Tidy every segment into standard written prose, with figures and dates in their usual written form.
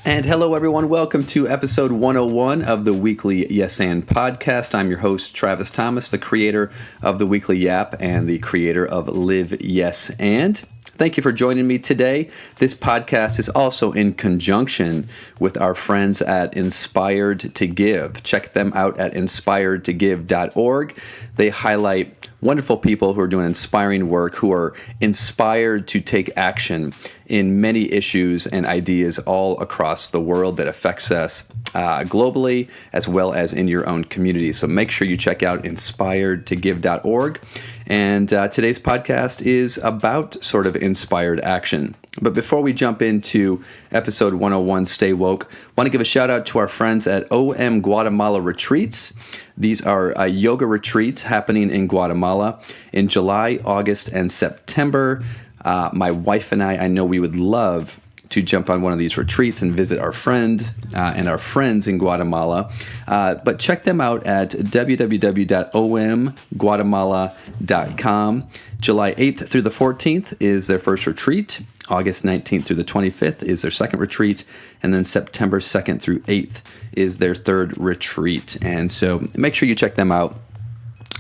And hello, everyone. Welcome to episode 101 of the weekly Yes and podcast. I'm your host, Travis Thomas, the creator of the Weekly Yap and the creator of Live Yes And. Thank you for joining me today. This podcast is also in conjunction with our friends at Inspired to Give. Check them out at inspiredtogive.org. They highlight wonderful people who are doing inspiring work, who are inspired to take action in many issues and ideas all across the world that affects us globally as well as in your own community. So make sure you check out inspiredtogive.org. And today's podcast is about sort of inspired action. But before we jump into episode 101, Stay Woke, I want to give a shout out to our friends at OM Guatemala Retreats. These are yoga retreats happening in Guatemala in July, August, and September. My wife and I know we would love to jump on one of these retreats and visit our friend and our friends in Guatemala. But check them out at www.omguatemala.com. July 8th through the 14th is their first retreat. August 19th through the 25th is their second retreat. And then September 2nd through 8th is their third retreat. And so make sure you check them out.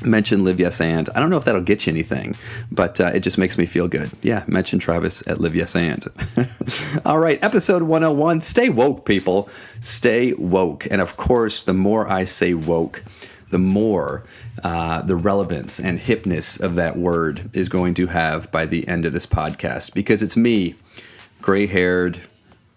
Mention Live Yes And. I don't know if that'll get you anything, but it just makes me feel good. Yeah, mention Travis at Live Yes And. All right, episode 101. Stay woke, people. Stay woke. And of course, the more I say woke, the more the relevance and hipness of that word is going to have by the end of this podcast, because it's me, gray-haired,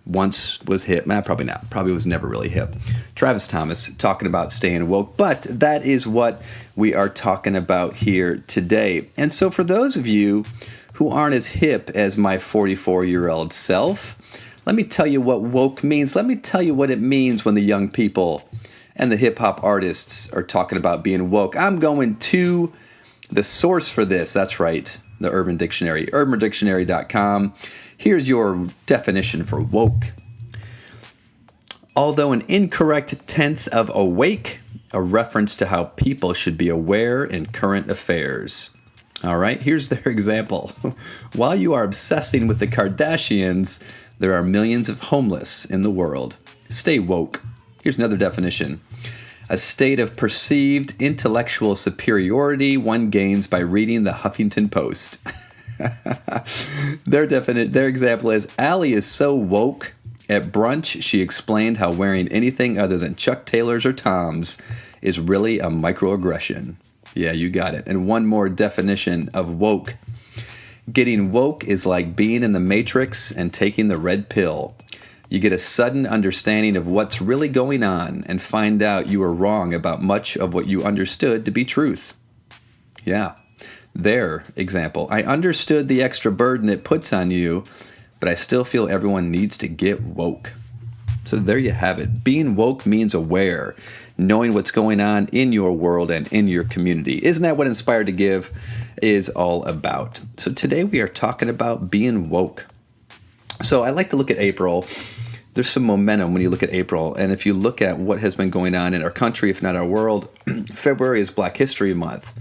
once was hip, probably not, probably was never really hip, Travis Thomas, talking about staying woke, but that is what we are talking about here today. And so for those of you who aren't as hip as my 44-year-old self, let me tell you what woke means. Let me tell you what it means when the young people and the hip-hop artists are talking about being woke. I'm going to the source for this. That's right, the Urban Dictionary, urbandictionary.com. Here's your definition for woke. Although an incorrect tense of awake, a reference to how people should be aware in current affairs. All right, here's their example. While you are obsessing with the Kardashians, there are millions of homeless in the world. Stay woke. Here's another definition. A state of perceived intellectual superiority one gains by reading the Huffington Post. Their example is, Allie is so woke. At brunch, she explained how wearing anything other than Chuck Taylors or Toms is really a microaggression. Yeah, you got it. And one more definition of woke. Getting woke is like being in the Matrix and taking the red pill. You get a sudden understanding of what's really going on and find out you were wrong about much of what you understood to be truth. Yeah. Their example. I understood the extra burden it puts on you, but I still feel everyone needs to get woke. So there you have it. Being woke means aware, knowing what's going on in your world and in your community. Isn't that what Inspired to Give is all about? So today we are talking about being woke. So I like to look at April. There's some momentum when you look at April. And if you look at what has been going on in our country, if not our world, February is Black History Month.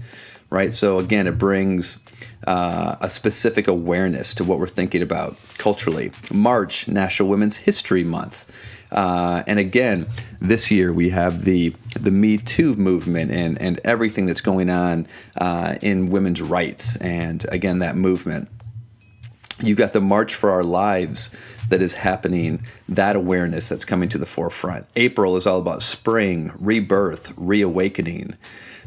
Right, so again, it brings a specific awareness to what we're thinking about culturally. March, National Women's History Month. And again, this year we have the Me Too movement and everything that's going on in women's rights. And again, that movement. You've got the March for Our Lives that is happening, that awareness that's coming to the forefront. April is all about spring, rebirth, reawakening.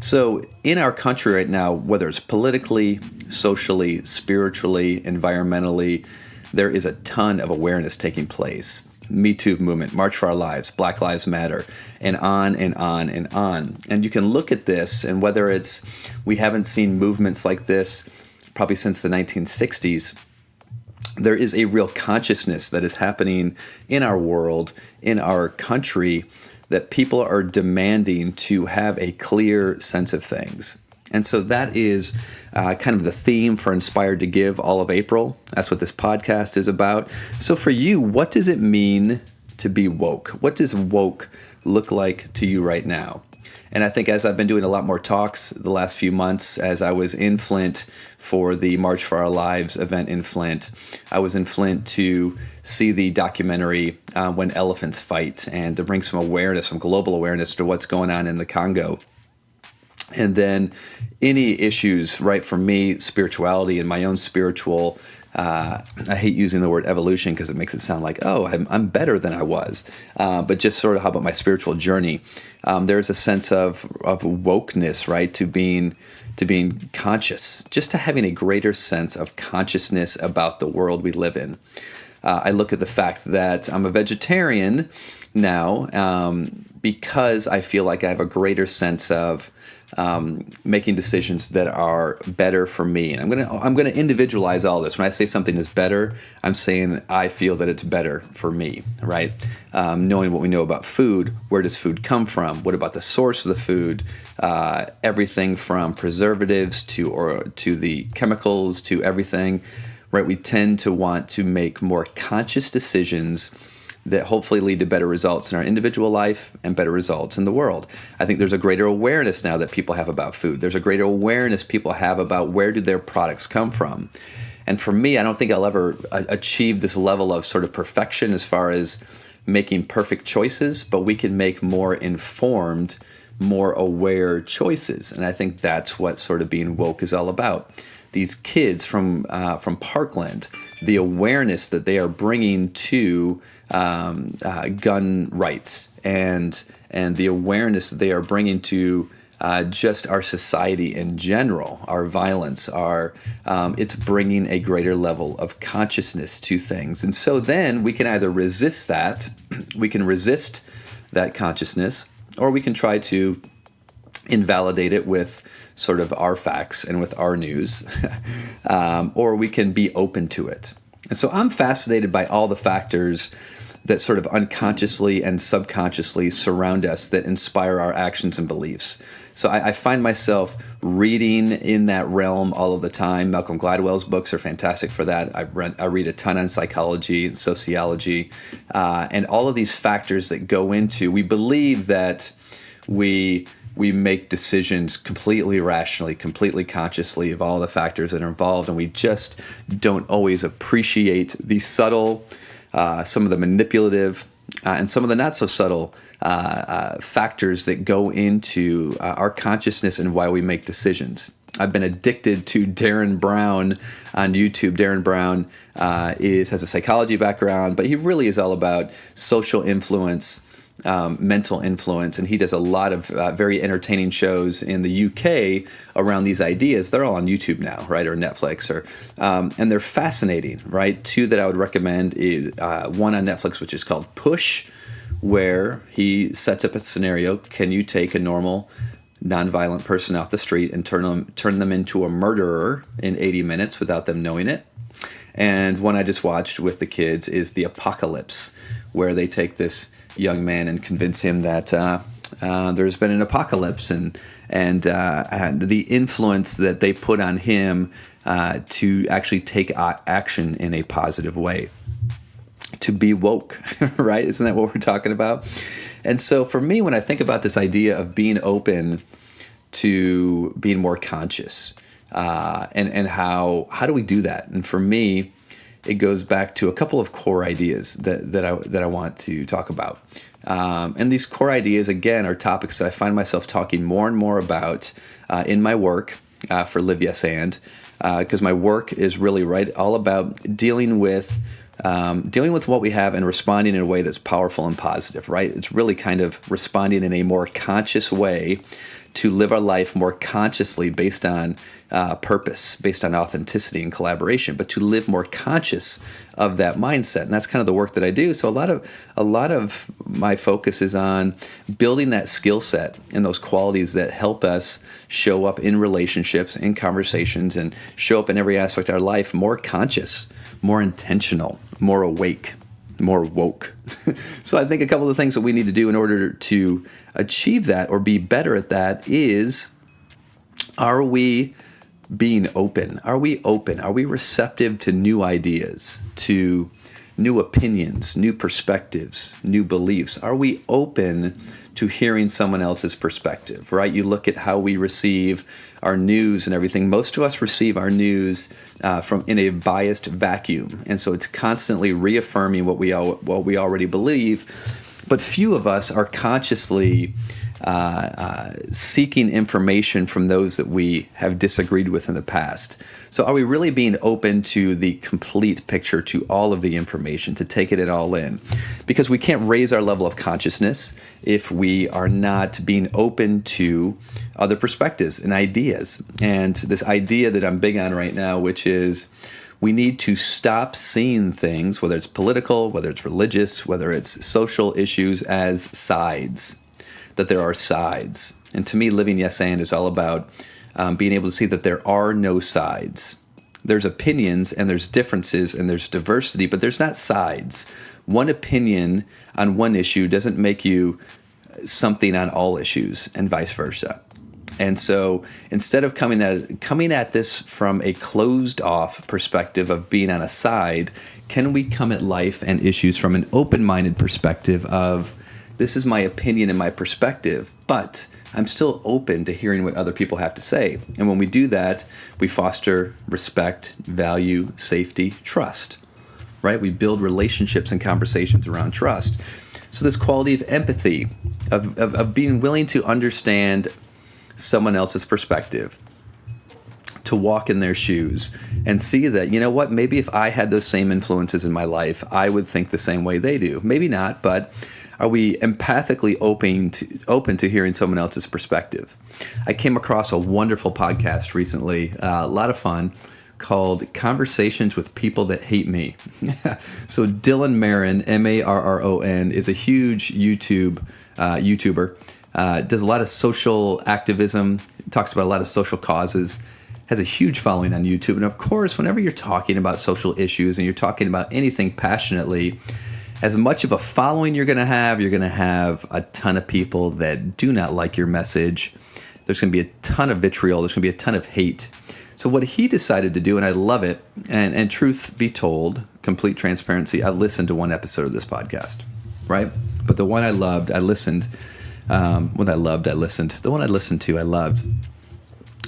So in our country right now, whether it's politically, socially, spiritually, environmentally, there is a ton of awareness taking place. Me Too movement, March for Our Lives, Black Lives Matter, and on and on and on. And you can look at this, and whether it's, we haven't seen movements like this probably since the 1960s, there is a real consciousness that is happening in our world, in our country, that people are demanding to have a clear sense of things. And so that is kind of the theme for Inspired to Give all of April. That's what this podcast is about. So for you, what does it mean to be woke? What does woke look like to you right now? And I think as I've been doing a lot more talks the last few months, as I was in Flint for the March for Our Lives event in Flint, I was in Flint to see the documentary When Elephants Fight, and to bring some awareness, some global awareness to what's going on in the Congo. And then any issues, right, for me, spirituality and my own spiritual, I hate using the word evolution because it makes it sound like, oh, I'm better than I was. But just sort of how about my spiritual journey? There's a sense of wokeness, right, to being conscious, just to having a greater sense of consciousness about the world we live in. I look at the fact that I'm a vegetarian now because I feel like I have a greater sense of making decisions that are better for me. And I'm gonna individualize all this. When I say something is better, I'm saying I feel that it's better for me, right? Knowing what we know about food, where does food come from? What about the source of the food? Everything from preservatives to the chemicals to everything, right? We tend to want to make more conscious decisions that hopefully lead to better results in our individual life and better results in the world. I think there's a greater awareness now that people have about food. There's a greater awareness people have about where do their products come from. And for me, I don't think I'll ever achieve this level of sort of perfection as far as making perfect choices, but we can make more informed, more aware choices. And I think that's what sort of being woke is all about. These kids from Parkland, the awareness that they are bringing to gun rights and the awareness that they are bringing to just our society in general, our violence, it's bringing a greater level of consciousness to things. And so then we can either resist that, we can resist that consciousness, or we can try to invalidate it with sort of our facts and with our news, or we can be open to it. And so I'm fascinated by all the factors that sort of unconsciously and subconsciously surround us that inspire our actions and beliefs. So I find myself reading in that realm all of the time. Malcolm Gladwell's books are fantastic for that. I read a ton on psychology and sociology, and all of these factors that go into, we believe that we make decisions completely rationally, completely consciously of all the factors that are involved, and we just don't always appreciate the subtle, some of the manipulative, and some of the not so subtle factors that go into our consciousness and why we make decisions. I've been addicted to Darren Brown on YouTube. Darren Brown has a psychology background, but he really is all about social influence, mental influence, and he does a lot of very entertaining shows in the UK around these ideas. They're all on YouTube now, right, or Netflix, and they're fascinating, right? Two that I would recommend is one on Netflix, which is called Push, where he sets up a scenario. Can you take a normal, nonviolent person off the street and turn them into a murderer in 80 minutes without them knowing it? And one I just watched with the kids is The Apocalypse, where they take this young man and convince him that there's been an apocalypse, and the influence that they put on him to actually take action in a positive way, to be woke, right? Isn't that what we're talking about? And so for me, when I think about this idea of being open to being more conscious, and how do we do that? And for me, it goes back to a couple of core ideas that I want to talk about. And these core ideas, again, are topics that I find myself talking more and more about in my work for Live Yes And, because my work is really all about dealing with what we have and responding in a way that's powerful and positive, right? It's really kind of responding in a more conscious way to live our life more consciously based on purpose, based on authenticity and collaboration, but to live more conscious of that mindset. And that's kind of the work that I do. So a lot of my focus is on building that skill set and those qualities that help us show up in relationships, in conversations, and show up in every aspect of our life more conscious, more intentional, more awake, more woke. So I think a couple of the things that we need to do in order to achieve that or be better at that is, are we being open? Are we open? Are we receptive to new ideas, to new opinions, new perspectives, new beliefs? Are we open to hearing someone else's perspective, right? You look at how we receive our news and everything. Most of us receive our news from in a biased vacuum, and so it's constantly reaffirming what we already believe. But few of us are consciously seeking information from those that we have disagreed with in the past. So are we really being open to the complete picture, to all of the information, to take it all in? Because we can't raise our level of consciousness if we are not being open to other perspectives and ideas. And this idea that I'm big on right now, which is we need to stop seeing things, whether it's political, whether it's religious, whether it's social issues, as sides, that there are sides. And to me, living Yes And is all about being able to see that there are no sides. There's opinions and there's differences and there's diversity, but there's not sides. One opinion on one issue doesn't make you something on all issues, and vice versa. And so instead of coming at this from a closed-off perspective of being on a side, can we come at life and issues from an open-minded perspective of, this is my opinion and my perspective, but I'm still open to hearing what other people have to say. And when we do that, we foster respect, value, safety, trust, right? We build relationships and conversations around trust. So this quality of empathy, of being willing to understand someone else's perspective, to walk in their shoes and see that, you know what, maybe if I had those same influences in my life, I would think the same way they do. Maybe not, but are we empathically open to hearing someone else's perspective? I came across a wonderful podcast recently, a lot of fun, called Conversations with People That Hate Me. So Dylan Marin, Marron, is a huge YouTuber, does a lot of social activism, talks about a lot of social causes, has a huge following on YouTube. And of course, whenever you're talking about social issues and you're talking about anything passionately, as much of a following you're going to have a ton of people that do not like your message. There's going to be a ton of vitriol. There's going to be a ton of hate. So what he decided to do, and I love it, and truth be told, complete transparency, I listened to one episode of this podcast, right? But the one I loved, I listened. The one I listened to, I loved.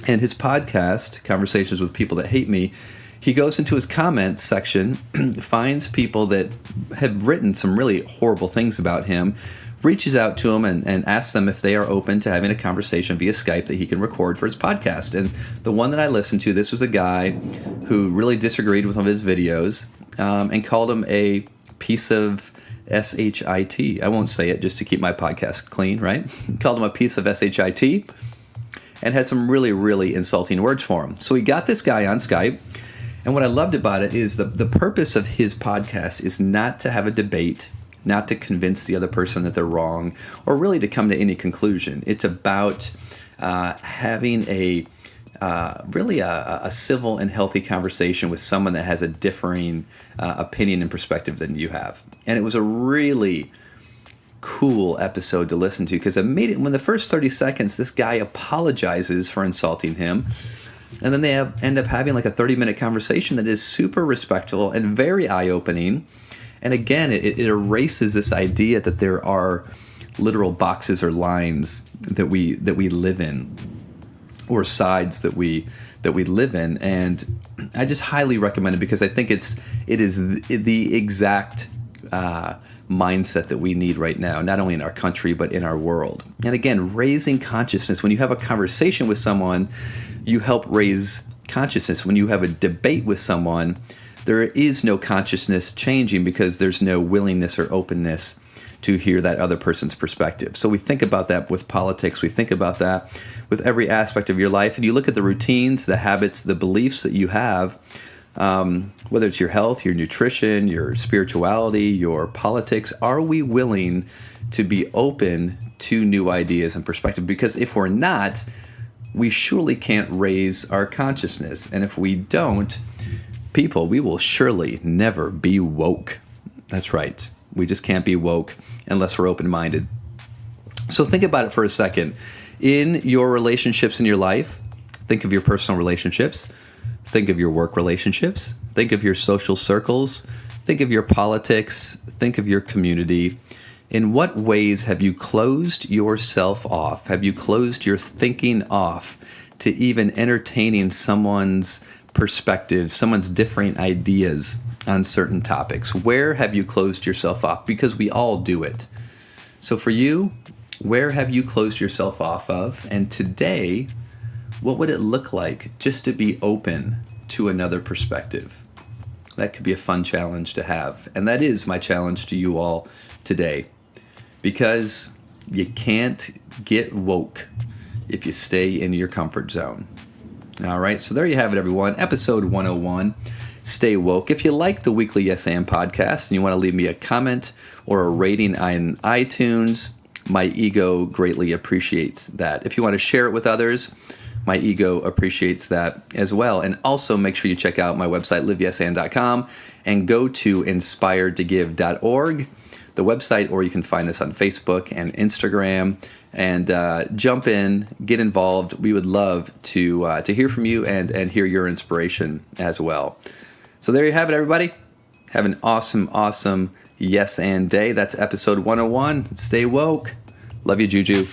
And his podcast, Conversations with People That Hate Me, he goes into his comments section, finds people that have written some really horrible things about him, reaches out to them and asks them if they are open to having a conversation via Skype that he can record for his podcast. And the one that I listened to, this was a guy who really disagreed with one of his videos and called him a piece of shit. I won't say it just to keep my podcast clean, right? Called him a piece of shit and had some really, really insulting words for him. So he got this guy on Skype. And what I loved about it is the purpose of his podcast is not to have a debate, not to convince the other person that they're wrong, or really to come to any conclusion. It's about having a civil and healthy conversation with someone that has a differing opinion and perspective than you have. And it was a really cool episode to listen to, because immediately, when the first 30 seconds, this guy apologizes for insulting him. And then they end up having like a 30-minute conversation that is super respectful and very eye-opening. And again, it erases this idea that there are literal boxes or lines that we live in, or sides that we live in. And I just highly recommend it, because I think it is the exact mindset that we need right now, not only in our country but in our world. And again, raising consciousness. When you have a conversation with someone, you help raise consciousness. When you have a debate with someone, there is no consciousness changing, because there's no willingness or openness to hear that other person's perspective. So we think about that with politics. We think about that with every aspect of your life. And you look at the routines, the habits, the beliefs that you have, whether it's your health, your nutrition, your spirituality, your politics. Are we willing to be open to new ideas and perspective? Because if we're not, we surely can't raise our consciousness. And if we don't, we will surely never be woke. That's right. We just can't be woke unless we're open-minded. So think about it for a second. In your relationships in your life, think of your personal relationships. Think of your work relationships. Think of your social circles, Think of your politics. Think of your community. In what ways have you closed yourself off? Have you closed your thinking off to even entertaining someone's perspective, someone's differing ideas on certain topics? Where have you closed yourself off? Because we all do it. So for you, where have you closed yourself off of? And today, what would it look like just to be open to another perspective? That could be a fun challenge to have. And that is my challenge to you all today. Because you can't get woke if you stay in your comfort zone. All right, so there you have it, everyone. Episode 101, Stay Woke. If you like the weekly Yes and podcast and you want to leave me a comment or a rating on iTunes, my ego greatly appreciates that. If you want to share it with others, my ego appreciates that as well. And also make sure you check out my website, liveyesan.com, and go to inspiredtogive.org, the website, or you can find us on Facebook and Instagram. And jump in, get involved. We would love to hear from you and hear your inspiration as well. So there you have it, everybody. Have an awesome Yes and Day. That's episode 101. Stay woke. Love you, Juju.